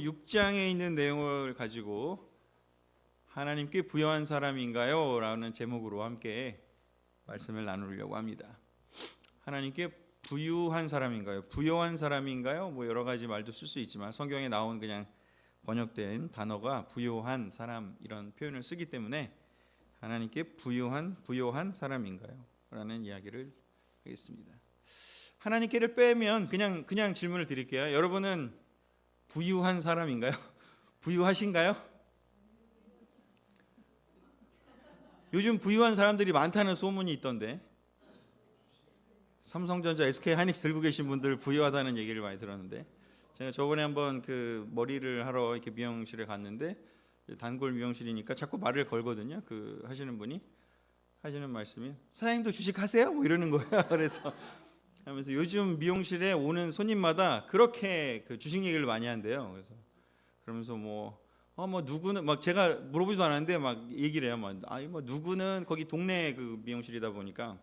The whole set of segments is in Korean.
6장에 있는 내용을 가지고 하나님께 부여한 사람인가요? 라는 제목으로 함께 말씀을 나누려고 합니다. 하나님께 부유한 사람인가요? 부여한 사람인가요? 뭐 여러 가지 말도 쓸 수 있지만 성경에 나온 그냥 번역된 단어가 부요한 사람 이런 표현을 쓰기 때문에 하나님께 부요한 사람인가요? 라는 이야기를 하겠습니다. 하나님께를 빼면 그냥 질문을 드릴게요. 여러분은 부유한 사람인가요? 부유하신가요? 요즘 부유한 사람들이 많다는 소문이 있던데 삼성전자, SK하이닉스 들고 계신 분들 부유하다는 얘기를 많이 들었는데 제가 저번에 한번 그 머리를 하러 이렇게 미용실에 갔는데 단골 미용실이니까 자꾸 말을 걸거든요. 그 하시는 분이 하시는 말씀이 사장님도 주식 하세요? 뭐 이러는 거야. 그래서 하면서 요즘 미용실에 오는 손님마다 그렇게 그 주식 얘기를 많이 한대요. 그래서 그러면서 뭐 누구는 막 제가 물어보지도 않았는데 막 얘기를 해요. 뭐 누구는 거기 동네 그 미용실이다 보니까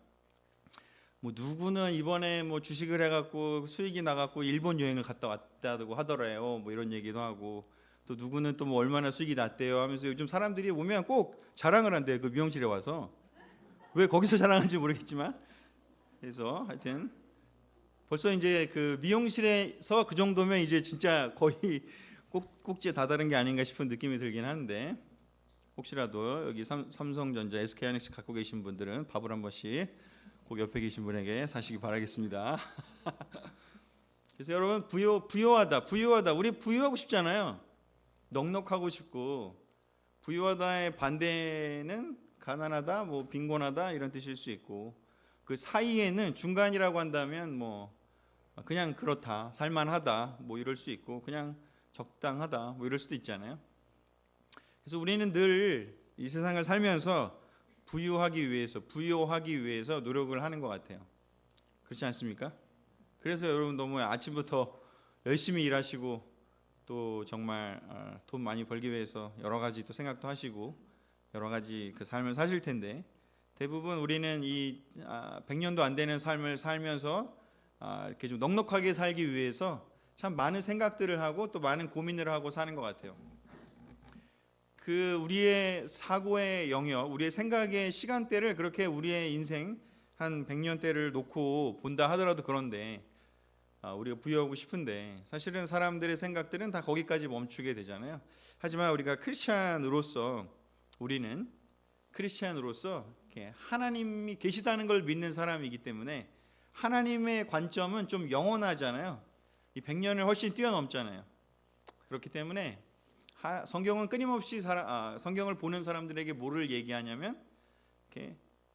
뭐 누구는 이번에 뭐 주식을 해갖고 수익이 나갖고 일본 여행을 갔다 왔다고 하더래요. 뭐 이런 얘기도 하고 또 누구는 또 뭐 얼마나 수익이 났대요 하면서 요즘 사람들이 오면 꼭 자랑을 한대요. 그 미용실에 와서 왜 거기서 자랑하는지 모르겠지만 그래서 하여튼 벌써 이제 그 미용실에서 그 정도면 이제 진짜 거의 꼭지에 다다른 게 아닌가 싶은 느낌이 들긴 하는데 혹시라도 여기 삼성전자, SK하이닉스 갖고 계신 분들은 밥을 한 번씩 꼭 옆에 계신 분에게 사시기 바라겠습니다. 그래서 여러분 부유하다 우리 부유하고 싶잖아요. 넉넉하고 싶고 부유하다의 반대는 가난하다, 뭐 빈곤하다 이런 뜻일 수 있고 그 사이에는 중간이라고 한다면 뭐 그냥 그렇다, 살만하다 뭐 이럴 수 있고 그냥 적당하다 뭐 이럴 수도 있잖아요. 그래서 우리는 늘 이 세상을 살면서 부유하기 위해서 노력을 하는 것 같아요. 그렇지 않습니까? 그래서 여러분 너무 아침부터 열심히 일하시고 또 정말 돈 많이 벌기 위해서 여러 가지 또 생각도 하시고 여러 가지 그 삶을 사실 텐데 대부분 우리는 이 100년도 안 되는 삶을 살면서 이렇게 좀 넉넉하게 살기 위해서 참 많은 생각들을 하고 또 많은 고민을 하고 사는 것 같아요. 그 우리의 사고의 영역, 우리의 생각의 시간대를 그렇게 우리의 인생 한 100년대를 놓고 본다 하더라도 그런데 우리가 부여하고 싶은데 사실은 사람들의 생각들은 다 거기까지 멈추게 되잖아요. 하지만 우리가 우리는 크리스찬으로서 하나님이 계시다는 걸 믿는 사람이기 때문에 하나님의 관점은 좀 영원하잖아요. 이 100년을 훨씬 뛰어넘잖아요. 그렇기 때문에 성경은 끊임없이 성경을 보는 사람들에게 뭐를 얘기하냐면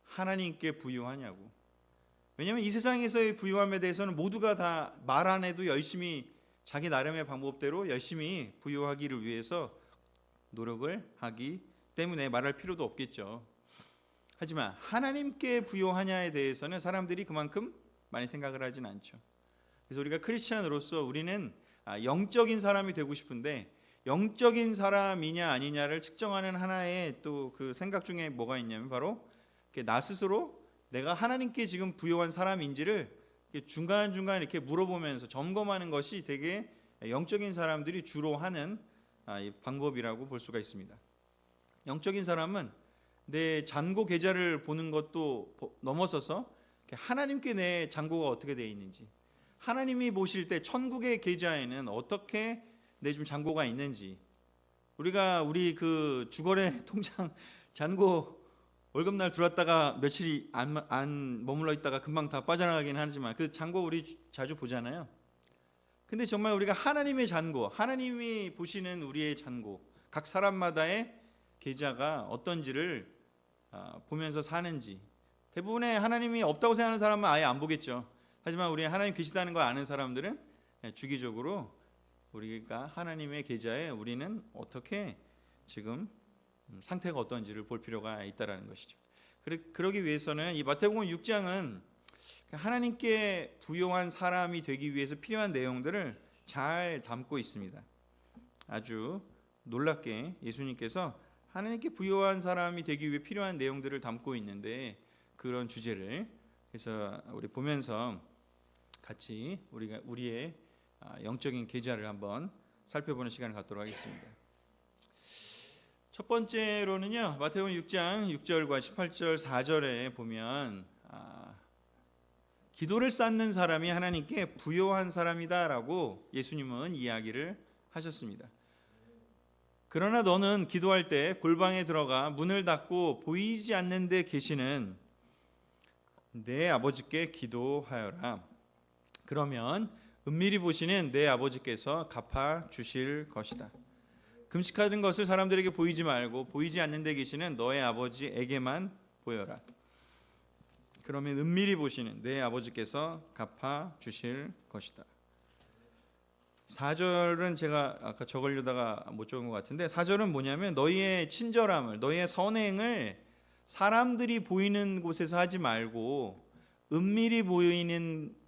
하나님께 부유하냐고. 왜냐하면 이 세상에서의 부유함에 대해서는 모두가 다 말 안 해도 열심히 자기 나름의 방법대로 열심히 부유하기를 위해서 노력을 하기 때문에 말할 필요도 없겠죠. 하지만 하나님께 부유하냐에 대해서는 사람들이 그만큼 많이 생각을 하진 않죠. 그래서 우리가 크리스찬으로서 우리는 영적인 사람이 되고 싶은데 영적인 사람이냐 아니냐를 측정하는 하나의 또 그 생각 중에 뭐가 있냐면 바로 나 스스로 내가 하나님께 지금 부여한 사람인지를 중간중간 이렇게 물어보면서 점검하는 것이 되게 영적인 사람들이 주로 하는 방법이라고 볼 수가 있습니다. 영적인 사람은 내 잔고 계좌를 보는 것도 넘어서서 하나님께 내 잔고가 어떻게 되어 있는지, 하나님이 보실 때 천국의 계좌에는 어떻게 내 좀 잔고가 있는지, 우리 그 주거래 통장 잔고 월급날 들어왔다가 며칠이 안 머물러 있다가 금방 다 빠져나가긴 하지만 그 잔고 우리 자주 보잖아요. 근데 정말 우리가 하나님의 잔고, 하나님이 보시는 우리의 잔고, 각 사람마다의 계좌가 어떤지를 보면서 사는지, 대부분의 하나님이 없다고 생각하는 사람은 아예 안 보겠죠. 하지만 우리 하나님 계시다는 걸 아는 사람들은 주기적으로 우리가 하나님의 계좌에 우리는 어떻게 지금 상태가 어떤지를 볼 필요가 있다라는 것이죠. 그러기 위해서는 이 마태복음 6장은 하나님께 부요한 사람이 되기 위해서 필요한 내용들을 잘 담고 있습니다. 아주 놀랍게 예수님께서 하나님께 부요한 사람이 되기 위해 필요한 내용들을 담고 있는데 그런 주제를 그래서 우리 보면서 같이 우리의 영적인 계좌를 한번 살펴보는 시간을 갖도록 하겠습니다. 첫 번째로는요, 마태복음 6장 6절과 18절 4절에 보면 기도를 쌓는 사람이 하나님께 부요한 사람이다라고 예수님은 이야기를 하셨습니다. 그러나 너는 기도할 때 골방에 들어가 문을 닫고 보이지 않는 데 계시는 내 아버지께 기도하여라. 그러면 은밀히 보시는 내 아버지께서 갚아 주실 것이다. 금식하는 것을 사람들에게 보이지 말고 보이지 않는 데 계시는 너의 아버지에게만 보여라. 그러면 은밀히 보시는 내 아버지께서 갚아 주실 것이다. 4절은 제가 아까 적으려다가 못 적은 것 같은데 4절은 뭐냐면 너희의 친절함을, 너희의 선행을 사람들이 보이는 곳에서 하지 말고 은밀히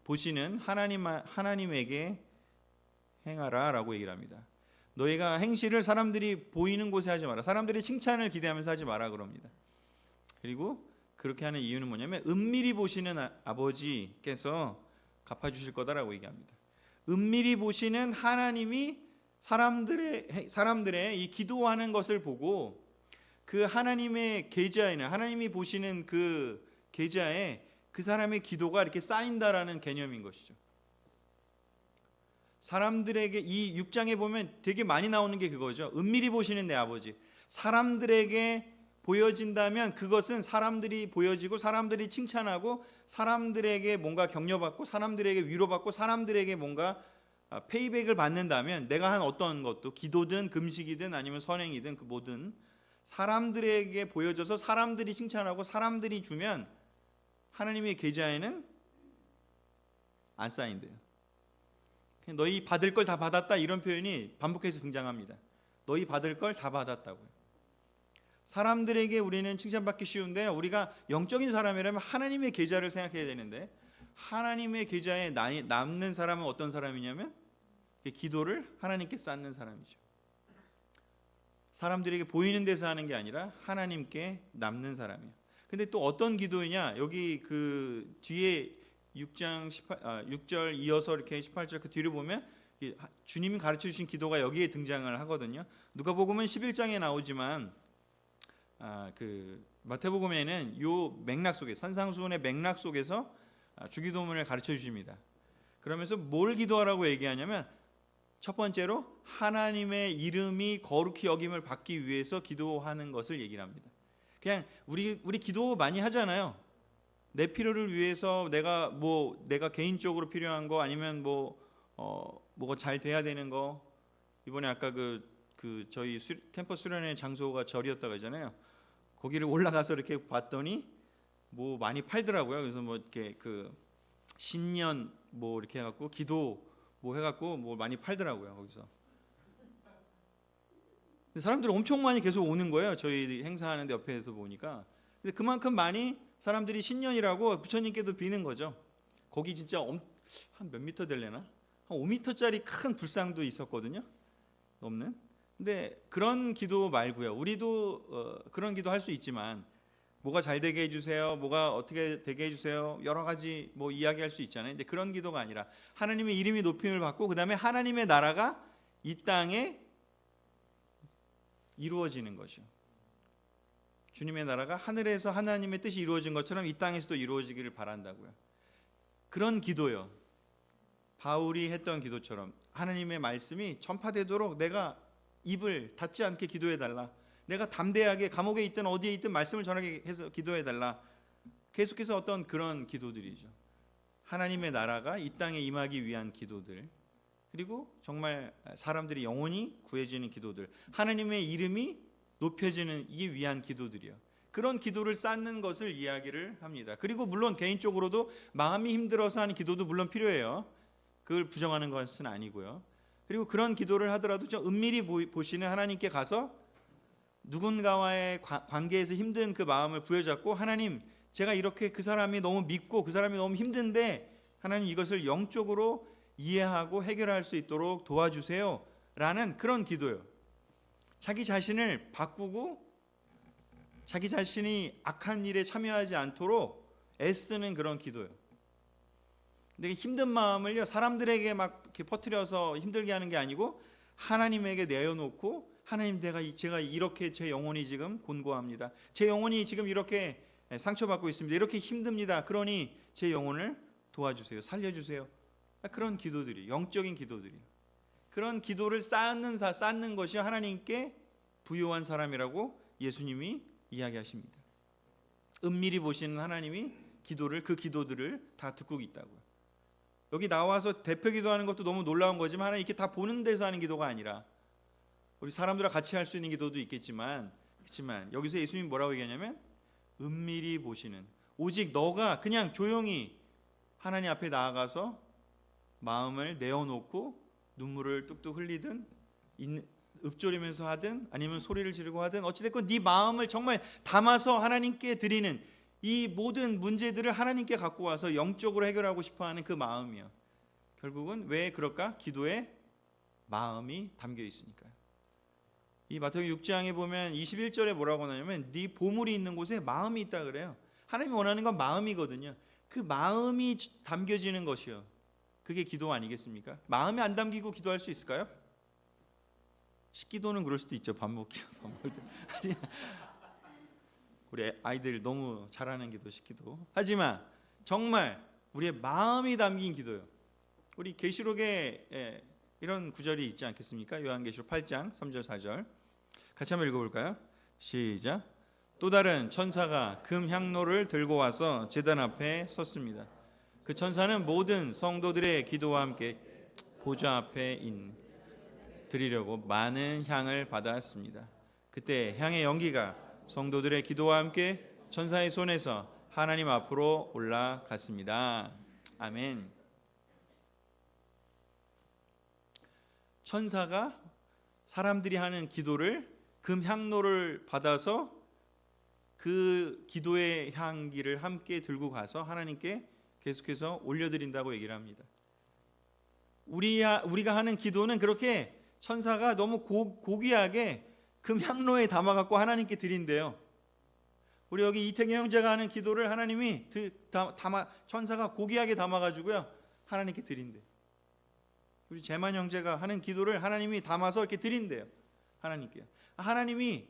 보시는 하나님에게 행하라라고 얘기를 합니다. 너희가 행실을 사람들이 보이는 곳에 하지 마라. 사람들이 칭찬을 기대하면서 하지 마라 그럽니다. 그리고 그렇게 하는 이유는 뭐냐면 은밀히 보시는 아버지께서 갚아주실 거다라고 얘기합니다. 은밀히 보시는 하나님이 사람들의 이 기도하는 것을 보고 그 하나님의 계좌에는 하나님이 보시는 그 계좌에 그 사람의 기도가 이렇게 쌓인다라는 개념인 것이죠. 사람들에게 이 6장에 보면 되게 많이 나오는 게 그거죠. 은밀히 보시는 내 아버지. 사람들에게 보여진다면 그것은 사람들이 보여지고 사람들이 칭찬하고 사람들에게 뭔가 격려받고 사람들에게 위로받고 사람들에게 뭔가 페이백을 받는다면 내가 한 어떤 것도 기도든 금식이든 아니면 선행이든 그 뭐든 사람들에게 보여져서 사람들이 칭찬하고 사람들이 주면 하나님의 계좌에는 안 쌓인대요. 너희 받을 걸 다 받았다 이런 표현이 반복해서 등장합니다. 너희 받을 걸 다 받았다고요. 사람들에게 우리는 칭찬받기 쉬운데 우리가 영적인 사람이라면 하나님의 계좌를 생각해야 되는데 하나님의 계좌에 남는 사람은 어떤 사람이냐면 기도를 하나님께 쌓는 사람이죠. 사람들에게 보이는 데서 하는 게 아니라 하나님께 남는 사람이에요. 근데 또 어떤 기도이냐? 여기 그 뒤에 6절 이어서 이렇게 18절 그 뒤를 보면 주님이 가르쳐 주신 기도가 여기에 등장을 하거든요. 누가복음은 11장에 나오지만 그 마태복음에는 요 맥락 속에 산상수훈의 맥락 속에서 주기도문을 가르쳐 주십니다. 그러면서 뭘 기도하라고 얘기하냐면 첫 번째로 하나님의 이름이 거룩히 여김을 받기 위해서 기도하는 것을 얘기를 합니다. 그냥 우리 기도 많이 하잖아요. 내 필요를 위해서 내가 개인적으로 필요한 거 아니면 뭐가 잘 돼야 되는 거. 이번에 아까 그 저희 캠퍼스 수련회 장소가 절이었다고 하잖아요. 거기를 올라가서 이렇게 봤더니 뭐 많이 팔더라고요. 그래서 뭐 이렇게 그 신년 뭐 이렇게 해갖고 기도 뭐 해갖고 뭐 많이 팔더라고요 거기서. 사람들이 엄청 많이 계속 오는 거예요. 저희 행사하는데 옆에서 보니까. 근데 그만큼 많이 사람들이 신년이라고 부처님께도 비는 거죠. 거기 진짜 한 몇 미터 될래나? 한 5미터짜리 큰 불상도 있었거든요. 없는. 근데 그런 기도 말고요. 우리도 그런 기도 할 수 있지만 뭐가 잘 되게 해주세요. 뭐가 어떻게 되게 해주세요. 여러 가지 뭐 이야기할 수 있잖아요. 근데 그런 기도가 아니라 하나님의 이름이 높임을 받고 그 다음에 하나님의 나라가 이 땅에 이루어지는 거죠. 주님의 나라가 하늘에서 하나님의 뜻이 이루어진 것처럼 이 땅에서도 이루어지기를 바란다고요. 그런 기도요. 바울이 했던 기도처럼 하나님의 말씀이 전파되도록 내가 입을 닫지 않게 기도해달라. 내가 담대하게 감옥에 있든 어디에 있든 말씀을 전하게 해서 기도해달라. 계속해서 어떤 그런 기도들이죠. 하나님의 나라가 이 땅에 임하기 위한 기도들, 그리고 정말 사람들이 영원히 구해지는 기도들, 하나님의 이름이 높여지는 이에 위한 기도들이요. 그런 기도를 쌓는 것을 이야기를 합니다. 그리고 물론 개인적으로도 마음이 힘들어서 하는 기도도 물론 필요해요. 그걸 부정하는 것은 아니고요. 그리고 그런 기도를 하더라도 좀 은밀히 보시는 하나님께 가서 누군가와의 관계에서 힘든 그 마음을 부여잡고 하나님, 제가 이렇게 그 사람이 너무 믿고 그 사람이 너무 힘든데 하나님 이것을 영적으로 이해하고 해결할 수 있도록 도와주세요 라는 그런 기도요. 자기 자신을 바꾸고 자기 자신이 악한 일에 참여하지 않도록 애쓰는 그런 기도요. 근데 힘든 마음을요 사람들에게 막 이렇게 퍼뜨려서 힘들게 하는 게 아니고 하나님에게 내어놓고 하나님 제가 이렇게 제 영혼이 지금 곤고합니다. 제 영혼이 지금 이렇게 상처받고 있습니다. 이렇게 힘듭니다. 그러니 제 영혼을 도와주세요. 살려주세요. 그런 기도들이 영적인 기도들이 그런 기도를 쌓는 것이 하나님께 부요한 사람이라고 예수님이 이야기하십니다. 은밀히 보시는 하나님이 그 기도들을 다 듣고 있다고요. 여기 나와서 대표 기도하는 것도 너무 놀라운 거지만 하나님 이렇게 다 보는 데서 하는 기도가 아니라 우리 사람들과 같이 할 수 있는 기도도 있겠지만 그렇지만 여기서 예수님이 뭐라고 얘기하냐면 은밀히 보시는 오직 너가 그냥 조용히 하나님 앞에 나아가서 마음을 내어놓고 눈물을 뚝뚝 흘리든 읊조리면서 하든 아니면 소리를 지르고 하든 어찌됐건 네 마음을 정말 담아서 하나님께 드리는 이 모든 문제들을 하나님께 갖고 와서 영적으로 해결하고 싶어하는 그 마음이요. 결국은 왜 그럴까? 기도에 마음이 담겨 있으니까요. 이 마태복음 6장에 보면 21절에 뭐라고 하냐면 네 보물이 있는 곳에 마음이 있다 그래요. 하나님이 원하는 건 마음이거든요. 그 마음이 담겨지는 것이요. 그게 기도 아니겠습니까? 마음이 안 담기고 기도할 수 있을까요? 식기도는 그럴 수도 있죠. 밥 먹기. 우리 아이들 너무 잘하는 기도 식기도. 하지만 정말 우리의 마음이 담긴 기도요. 우리 계시록에 이런 구절이 있지 않겠습니까? 요한계시록 8장 3절 4절 같이 한번 읽어볼까요? 시작. 또 다른 천사가 금 향로를 들고 와서 제단 앞에 섰습니다. 그 천사는 모든 성도들의 기도와 함께 보좌 앞에 드리려고 많은 향을 받았습니다. 그때 향의 연기가 성도들의 기도와 함께 천사의 손에서 하나님 앞으로 올라갔습니다. 아멘. 천사가 사람들이 하는 기도를 금향로를 받아서 그 기도의 향기를 함께 들고 가서 하나님께 계속해서 올려드린다고 얘기를 합니다. 우리가 하는 기도는 그렇게 천사가 너무 고귀하게 금향로에 담아갖고 하나님께 드린대요. 우리 여기 이태경 형제가 하는 기도를 하나님이 천사가 고귀하게 담아가지고요 하나님께 드린대요. 우리 재만 형제가 하는 기도를 하나님이 담아서 이렇게 드린대요. 하나님께. 하나님이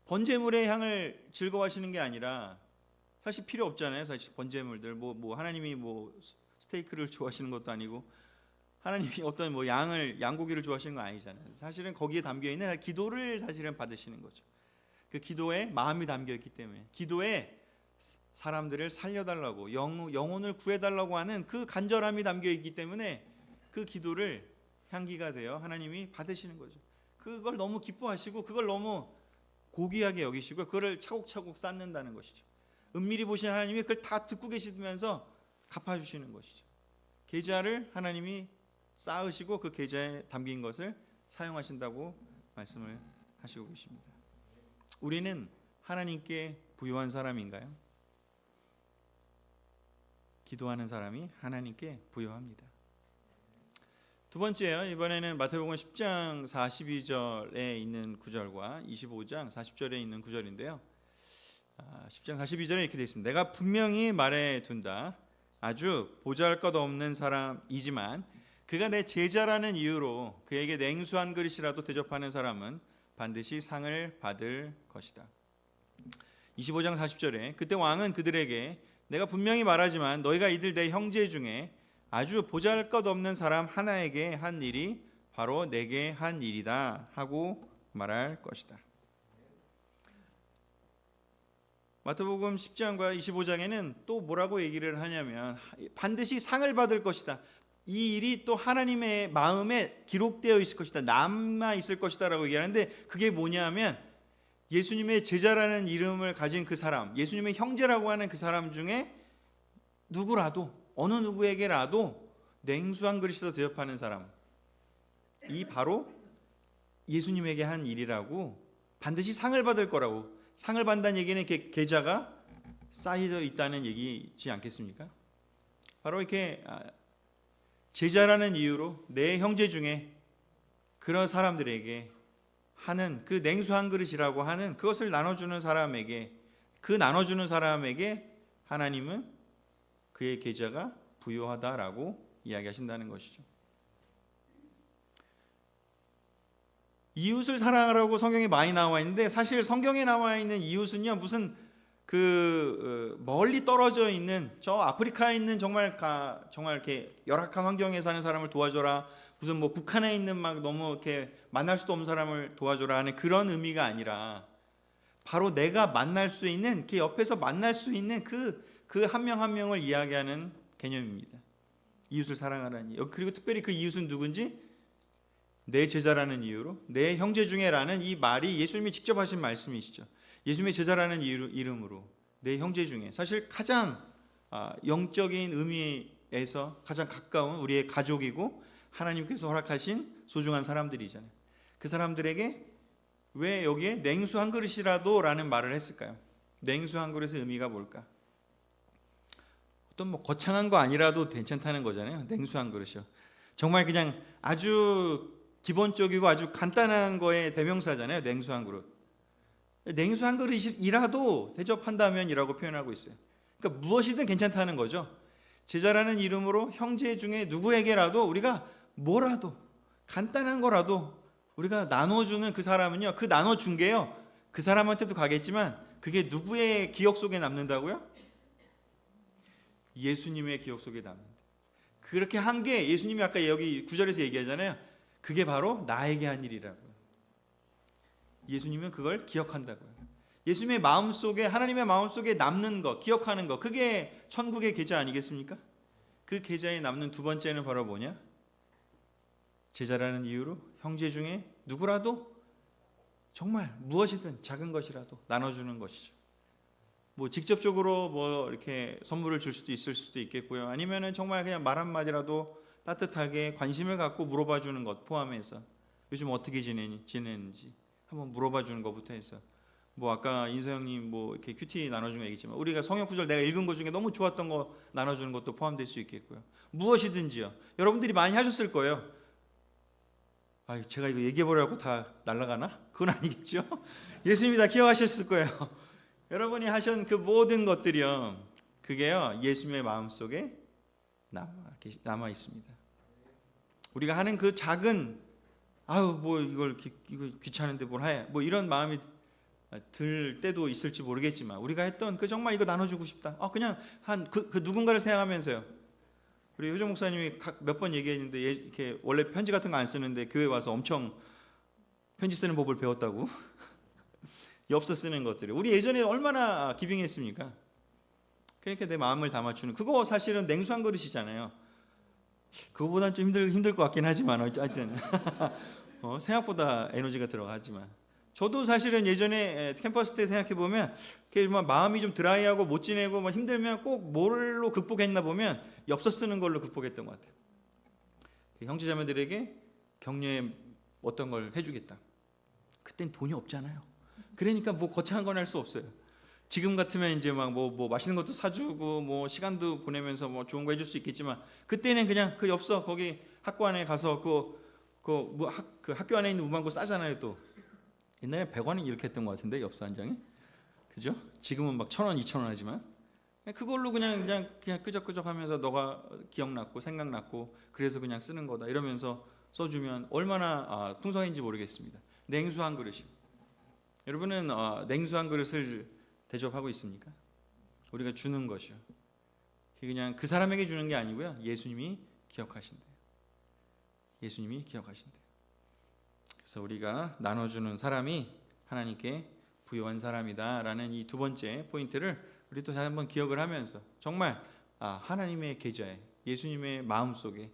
번제물의 향을 즐거워하시는 게 아니라 사실 필요 없잖아요. 사실 번제물들 뭐 하나님이 뭐 스테이크를 좋아하시는 것도 아니고 하나님이 어떤 뭐 양고기를 좋아하시는 건 아니잖아요. 사실은 거기에 담겨 있는 기도를 사실은 받으시는 거죠. 그 기도에 마음이 담겨 있기 때문에 기도에 사람들을 살려달라고 영혼을 구해달라고 하는 그 간절함이 담겨 있기 때문에 그 기도를 향기가 되어 하나님이 받으시는 거죠. 그걸 너무 기뻐하시고 그걸 너무 고귀하게 여기시고 그걸 차곡차곡 쌓는다는 것이죠. 은밀히 보시는 하나님이 그걸 다 듣고 계시면서 갚아주시는 것이죠. 계좌를 하나님이 쌓으시고 그 계좌에 담긴 것을 사용하신다고 말씀을 하시고 계십니다. 우리는 하나님께 부요한 사람인가요? 기도하는 사람이 하나님께 부요합니다. 두 번째요. 이번에는 마태복음 10장 42절에 있는 구절과 25장 40절에 있는 구절인데요. 10장 42절에 이렇게 되어 있습니다. 내가 분명히 말해둔다. 아주 보잘것없는 사람이지만 그가 내 제자라는 이유로 그에게 냉수 한 그릇이라도 대접하는 사람은 반드시 상을 받을 것이다. 25장 40절에 그때 왕은 그들에게 내가 분명히 말하지만 너희가 이들 내 형제 중에 아주 보잘것없는 사람 하나에게 한 일이 바로 내게 한 일이다 하고 말할 것이다. 마태복음 10장과 25장에는 또 뭐라고 얘기를 하냐면 반드시 상을 받을 것이다. 이 일이 또 하나님의 마음에 기록되어 있을 것이다. 남아 있을 것이다 라고 얘기하는데 그게 뭐냐면 예수님의 제자라는 이름을 가진 그 사람, 예수님의 형제라고 하는 그 사람 중에 누구라도 어느 누구에게라도 냉수 한 그릇이라도 대접하는 사람, 이 바로 예수님에게 한 일이라고 반드시 상을 받을 거라고. 상을 받는다는 얘기는 계좌가 쌓여 있다는 얘기지 않겠습니까? 바로 이렇게 제자라는 이유로 내 형제 중에 그런 사람들에게 하는 그 냉수 한 그릇이라고 하는 그것을 나눠주는 사람에게 하나님은 그의 계좌가 부요하다라고 이야기하신다는 것이죠. 이웃을 사랑하라고 성경에 많이 나와 있는데 사실 성경에 나와 있는 이웃은요 무슨 멀리 떨어져 있는 저 아프리카에 있는 정말 이렇게 열악한 환경에 사는 사람을 도와줘라, 무슨 뭐 북한에 있는 막 너무 이렇게 만날 수도 없는 사람을 도와줘라 하는 그런 의미가 아니라 바로 내가 만날 수 있는 그 옆에서 만날 수 있는 그 한 명 한 명을 이야기하는 개념입니다. 이웃을 사랑하라니. 그리고 특별히 그 이웃은 누군지 내 제자라는 이유로, 내 형제 중에라는 이 말이 예수님이 직접 하신 말씀이시죠. 예수님의 제자라는 이름으로 내 형제 중에, 사실 가장 영적인 의미에서 가장 가까운 우리의 가족이고 하나님께서 허락하신 소중한 사람들이잖아요. 그 사람들에게 왜 여기에 냉수 한 그릇이라도 라는 말을 했을까요? 냉수 한 그릇의 의미가 뭘까? 어떤 뭐 거창한 거 아니라도 괜찮다는 거잖아요. 냉수 한 그릇이요. 정말 그냥 아주 기본적이고 아주 간단한 거의 대명사잖아요. 냉수 한 그릇. 냉수 한 그릇이라도 대접한다면이라고 표현하고 있어요. 그러니까 무엇이든 괜찮다는 거죠. 제자라는 이름으로 형제 중에 누구에게라도 우리가 뭐라도 간단한 거라도 우리가 나눠주는 그 사람은요, 그 나눠준 게요 그 사람한테도 가겠지만 그게 누구의 기억 속에 남는다고요? 예수님의 기억 속에 남는다. 그렇게 한 게 예수님이 아까 여기 9절에서 얘기하잖아요. 그게 바로 나에게 한 일이라고요. 예수님은 그걸 기억한다고요. 예수님의 마음속에, 하나님의 마음속에 남는 것, 기억하는 것, 그게 천국의 계좌 아니겠습니까? 그 계좌에 남는 두 번째는 바로 뭐냐? 제자라는 이유로 형제 중에 누구라도 정말 무엇이든 작은 것이라도 나눠주는 것이죠. 뭐 직접적으로 뭐 이렇게 선물을 줄 수도 있을 수도 있겠고요. 아니면은 정말 그냥 말 한마디라도 따뜻하게 관심을 갖고 물어봐 주는 것 포함해서 요즘 어떻게 지내는지 한번 물어봐 주는 것부터 해서, 뭐 아까 인서영님 뭐 이렇게 큐티 나눠준 거 얘기했지만 우리가 성역 구절 내가 읽은 것 중에 너무 좋았던 거 나눠주는 것도 포함될 수 있겠고요. 무엇이든지요. 여러분들이 많이 하셨을 거예요. 아유, 제가 이거 얘기해보려고 다 날아가나? 그건 아니겠죠? 예수님이 다 기억하셨을 거예요. 여러분이 하신 그 모든 것들이요, 그게요 예수님의 마음속에 남아 있습니다. 우리가 하는 그 작은 뭐 이거 귀찮은데 뭘 해, 뭐 이런 마음이 들 때도 있을지 모르겠지만 우리가 했던 그 정말 이거 나눠주고 싶다. 그냥 그 누군가를 생각하면서요. 우리 효정 목사님이 몇 번 얘기했는데 이렇게 원래 편지 같은 거 안 쓰는데 교회 와서 엄청 편지 쓰는 법을 배웠다고. 엽서 쓰는 것들이 우리 예전에 얼마나 기빙했습니까? 그러니까 내 마음을 담아주는 그거 사실은 냉수 한 그릇이잖아요. 그거보다는 좀 힘들 것 같긴 하지만 하여튼 생각보다 에너지가 들어가지만, 저도 사실은 예전에 캠퍼스 때 생각해 보면 마음이 좀 드라이하고 못 지내고 힘들면 꼭 뭘로 극복했나 보면 엽서 쓰는 걸로 극복했던 것 같아요. 형제자매들에게 격려에 어떤 걸 해주겠다. 그땐 돈이 없잖아요. 그러니까 뭐 거창한 건 할 수 없어요. 지금 같으면 이제 막 뭐 맛있는 것도 사주고 뭐 시간도 보내면서 뭐 좋은 거 해줄 수 있겠지만 그때는 그냥 그 엽서 거기 학교 안에 가서 그 학교 안에 있는 문방구 싸잖아요. 또 옛날에 100원이 이렇게 했던 것 같은데 엽서 한 장에, 그죠? 지금은 막 1,000원, 2,000원 하지만 그걸로 그냥 끄적끄적하면서 너가 기억났고 생각났고 그래서 그냥 쓰는 거다 이러면서 써주면 얼마나 풍성인지 모르겠습니다. 냉수 한 그릇이. 여러분은 냉수 한 그릇을 대접하고 있습니까? 우리가 주는 것이요. 그냥 그 사람에게 주는 게 아니고요. 예수님이 기억하신대요. 예수님이 기억하신대요. 그래서 우리가 나눠주는 사람이 하나님께 부여한 사람이다라는 이 두 번째 포인트를 우리 또 다시 한번 기억을 하면서 정말 하나님의 계좌에 예수님의 마음속에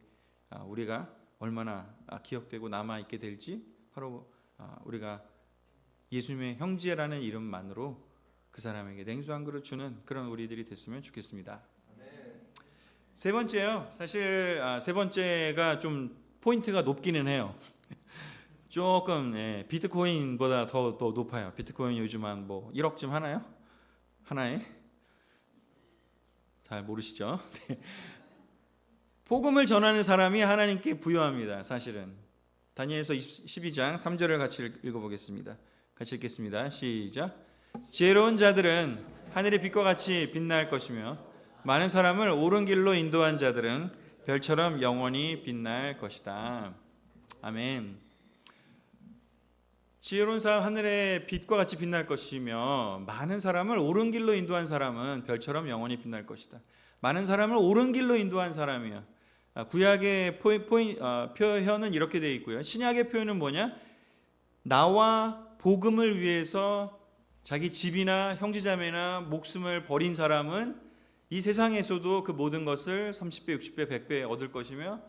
우리가 얼마나 기억되고 남아있게 될지 바로 우리가 예수님의 형제라는 이름만으로 그 사람에게 냉수 한 그릇 주는 그런 우리들이 됐으면 좋겠습니다. 세 번째요. 사실 세 번째가 좀 포인트가 높기는 해요. 조금 비트코인보다 더 높아요. 비트코인 요즘 한 뭐 1억쯤 하나요? 하나에? 잘 모르시죠? 복음을 전하는 사람이 하나님께 부여합니다. 사실은 다니엘서 12장 3절을 같이 읽어보겠습니다. 같이 읽겠습니다. 시작. 지혜로운 자들은 하늘의 빛과 같이 빛날 것이며 많은 사람을 옳은 길로 인도한 자들은 별처럼 영원히 빛날 것이다. 아멘. 지혜로운 사람 하늘의 빛과 같이 빛날 것이며 많은 사람을 옳은 길로 인도한 사람은 별처럼 영원히 빛날 것이다. 많은 사람을 옳은 길로 인도한 사람이야. 구약의 표현은 이렇게 되어 있고요. 신약의 표현은 뭐냐? 나와 복음을 위해서 자기 집이나 형제자매나 목숨을 버린 사람은 이 세상에서도 그 모든 것을 30배, 60배, 100배 얻을 것이며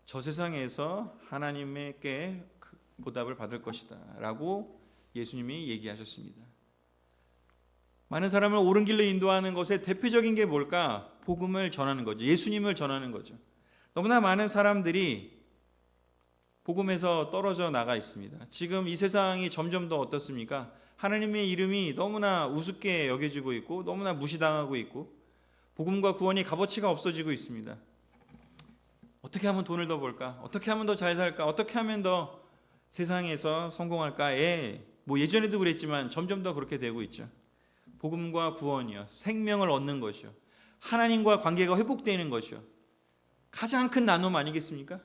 저 세상에서 하나님께 보답을 받을 것이다 라고 예수님이 얘기하셨습니다. 많은 사람을 옳은 길로 인도하는 것의 대표적인 게 뭘까? 복음을 전하는 거죠. 예수님을 전하는 거죠. 너무나 많은 사람들이 복음에서 떨어져 나가 있습니다. 지금 이 세상이 점점 더 어떻습니까? 하나님의 이름이 너무나 우습게 여겨지고 있고 너무나 무시당하고 있고 복음과 구원이 값어치가 없어지고 있습니다. 어떻게 하면 돈을 더 벌까? 어떻게 하면 더 잘 살까? 어떻게 하면 더 세상에서 성공할까에 뭐 예전에도 그랬지만 점점 더 그렇게 되고 있죠. 복음과 구원이요, 생명을 얻는 것이요, 하나님과 관계가 회복되는 것이요, 가장 큰 나눔 아니겠습니까?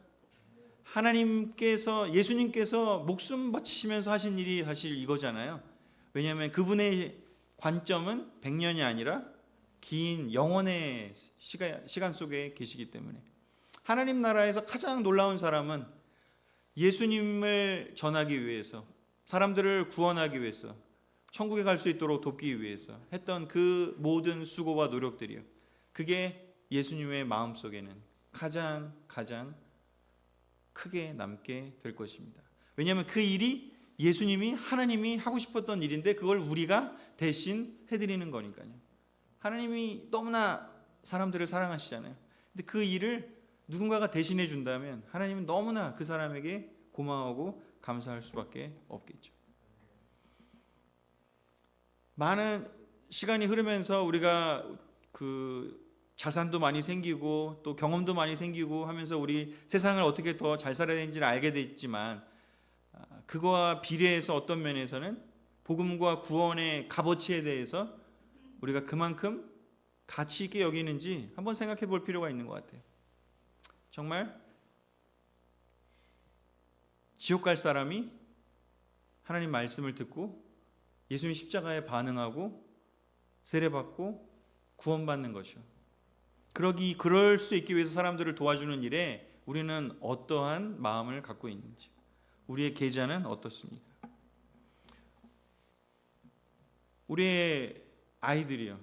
하나님께서 예수님께서 목숨 바치시면서 하신 일이 사실 이거잖아요. 왜냐하면 그분의 관점은 100년이 아니라 긴 영원의 시간 속에 계시기 때문에 하나님 나라에서 가장 놀라운 사람은 예수님을 전하기 위해서 사람들을 구원하기 위해서 천국에 갈 수 있도록 돕기 위해서 했던 그 모든 수고와 노력들이요. 그게 예수님의 마음속에는 가장 크게 남게 될 것입니다. 왜냐하면 그 일이 예수님이 하나님이 하고 싶었던 일인데 그걸 우리가 대신 해드리는 거니까요. 하나님이 너무나 사람들을 사랑하시잖아요. 근데 그 일을 누군가가 대신해 준다면 하나님은 너무나 그 사람에게 고마워하고 감사할 수밖에 없겠죠. 많은 시간이 흐르면서 우리가 그 자산도 많이 생기고 또 경험도 많이 생기고 하면서 우리 세상을 어떻게 더 잘 살아야 되는지를 알게 됐지만 그거와 비례해서 어떤 면에서는 복음과 구원의 값어치에 대해서 우리가 그만큼 가치 있게 여기는지 한번 생각해 볼 필요가 있는 것 같아요. 정말 지옥 갈 사람이 하나님 말씀을 듣고 예수님 십자가에 반응하고 세례받고 구원받는 것이요. 그럴 수 있기 위해서 사람들을 도와주는 일에 우리는 어떠한 마음을 갖고 있는지, 우리의 계좌는 어떻습니까? 우리의 아이들이요.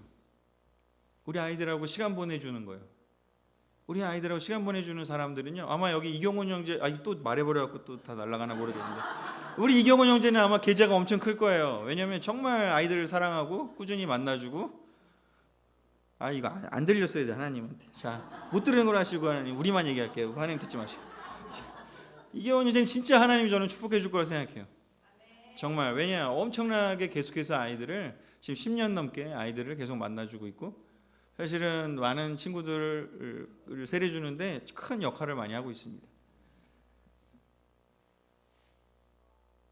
우리 아이들하고 시간 보내주는 거예요. 우리 아이들하고 시간 보내주는 사람들은요. 아마 여기 이경훈 형제, 또 말해버려갖고 또 다 날아가나 모르겠는데 우리 이경훈 형제는 아마 계좌가 엄청 클 거예요. 왜냐하면 정말 아이들을 사랑하고 꾸준히 만나주고 이거 안 들렸어야 돼 하나님한테. 자, 못 들은 걸 하시고 하나님 우리만 얘기할게요. 하나님 듣지 마시고. 이경훈 형제는 진짜 하나님이 저는 축복해 줄 거라 생각해요. 정말 왜냐 엄청나게 계속해서 아이들을 지금 10년 넘게 아이들을 계속 만나주고 있고 사실은 많은 친구들을 세례주는데 큰 역할을 많이 하고 있습니다.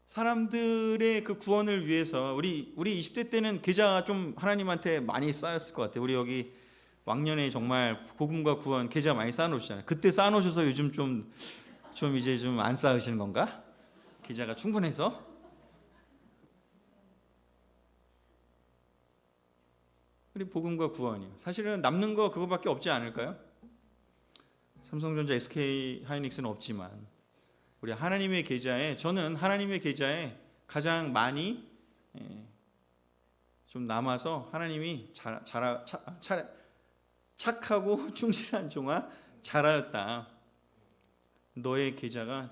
사람들의 그 구원을 위해서 우리 20대 때는 계좌가 좀 하나님한테 많이 쌓였을 것 같아요. 우리 여기 왕년에 정말 복음과 구원 계좌 많이 쌓아놓으시잖아요. 그때 쌓아놓으셔서 요즘 좀 이제 좀 안 쌓으시는 건가? 계좌가 충분해서? 우리 복음과 구원이요. 사실은 남는 거 그거밖에 없지 않을까요? 삼성전자, SK 하이닉스는 없지만 우리 하나님의 계좌에 저는 하나님의 계좌에 가장 많이 좀 남아서 하나님이 착하고 충실한 종아 잘하였다. 너의 계좌가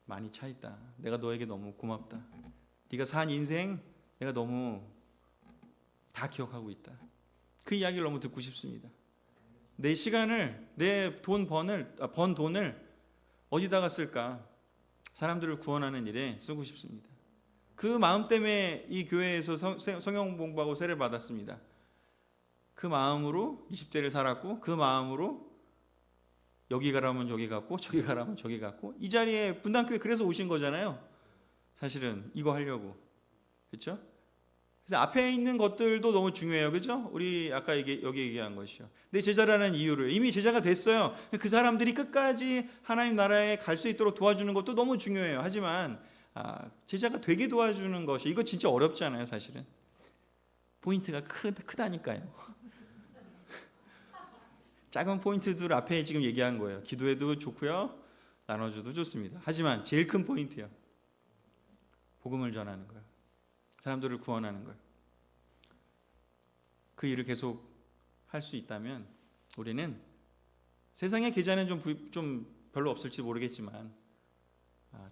많이 차 있다. 내가 너에게 너무 고맙다. 네가 산 인생 내가 너무 다 기억하고 있다. 그 이야기를 너무 듣고 싶습니다. 내 시간을 내 번 돈을 어디다가 쓸까? 사람들을 구원하는 일에 쓰고 싶습니다. 그 마음 때문에 이 교회에서 성경 공부하고 세례 받았습니다. 그 마음으로 20대를 살았고 그 마음으로 여기 가라면 저기 갔고 저기 가라면 저기 갔고 이 자리에 분당교회 그래서 오신 거잖아요. 사실은 이거 하려고. 그렇죠? 그래서 앞에 있는 것들도 너무 중요해요. 그죠? 우리 아까 여기 얘기한 것이요. 내 제자라는 이유를 이미 제자가 됐어요. 그 사람들이 끝까지 하나님 나라에 갈 수 있도록 도와주는 것도 너무 중요해요. 하지만 제자가 되게 도와주는 것이 이거 진짜 어렵잖아요, 사실은. 포인트가 크다니까요. 작은 포인트들 앞에 지금 얘기한 거예요. 기도해도 좋고요, 나눠줘도 좋습니다. 하지만 제일 큰 포인트요, 복음을 전하는 거예요. 사람들을 구원하는 거예요. 그 일을 계속 할 수 있다면 우리는 세상의 계좌는 좀 별로 없을지 모르겠지만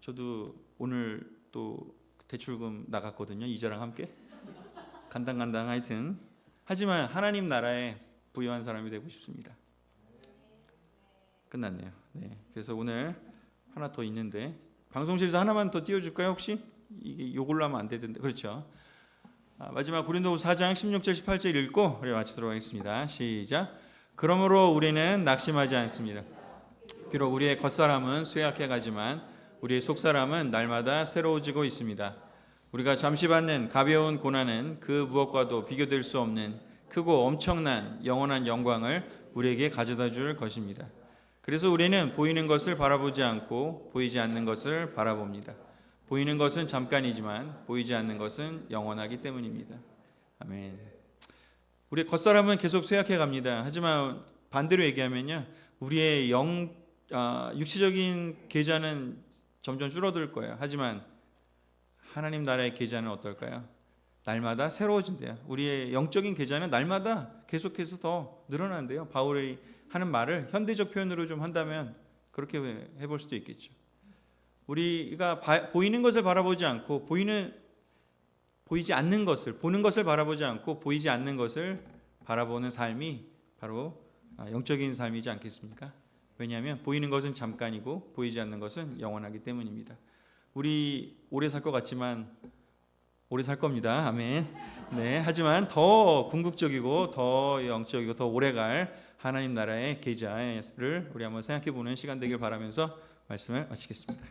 저도 오늘 또 대출금 나갔거든요, 이자랑 함께. 간당간당 하여튼. 하지만 하나님 나라에 부유한 사람이 되고 싶습니다. 끝났네요. 네, 그래서 오늘 하나 더 있는데 방송실에서 하나만 더 띄워줄까요 혹시? 이게 요걸로 하면 안 되던데. 그렇죠. 마지막 고린도후서 4장 16절 18절 읽고 우리 마치도록 하겠습니다. 시작. 그러므로 우리는 낙심하지 않습니다. 비록 우리의 겉사람은 쇠약해 가지만 우리의 속사람은 날마다 새로워지고 있습니다. 우리가 잠시 받는 가벼운 고난은 그 무엇과도 비교될 수 없는 크고 엄청난 영원한 영광을 우리에게 가져다 줄 것입니다. 그래서 우리는 보이는 것을 바라보지 않고 보이지 않는 것을 바라봅니다. 보이는 것은 잠깐이지만 보이지 않는 것은 영원하기 때문입니다. 아멘. 우리 겉사람은 계속 쇠약해 갑니다. 하지만 반대로 얘기하면요, 우리의 육체적인 계좌는 점점 줄어들 거예요. 하지만 하나님 나라의 계좌는 어떨까요? 날마다 새로워진대요. 우리의 영적인 계좌는 날마다 계속해서 더 늘어난대요. 바울이 하는 말을 현대적 표현으로 좀 한다면 그렇게 해볼 수도 있겠죠. 우리가 보이는 것을 바라보지 않고 보이지 않는 것을, 보는 것을 바라보지 않고 보이지 않는 것을 바라보는 삶이 바로 영적인 삶이지 않겠습니까? 왜냐하면 보이는 것은 잠깐이고 보이지 않는 것은 영원하기 때문입니다. 우리 오래 살 것 같지만 오래 살 겁니다. 아멘. 네, 하지만 더 궁극적이고 더 영적이고 더 오래갈 하나님 나라의 계좌를 우리 한번 생각해 보는 시간 되길 바라면서 말씀을 마치겠습니다.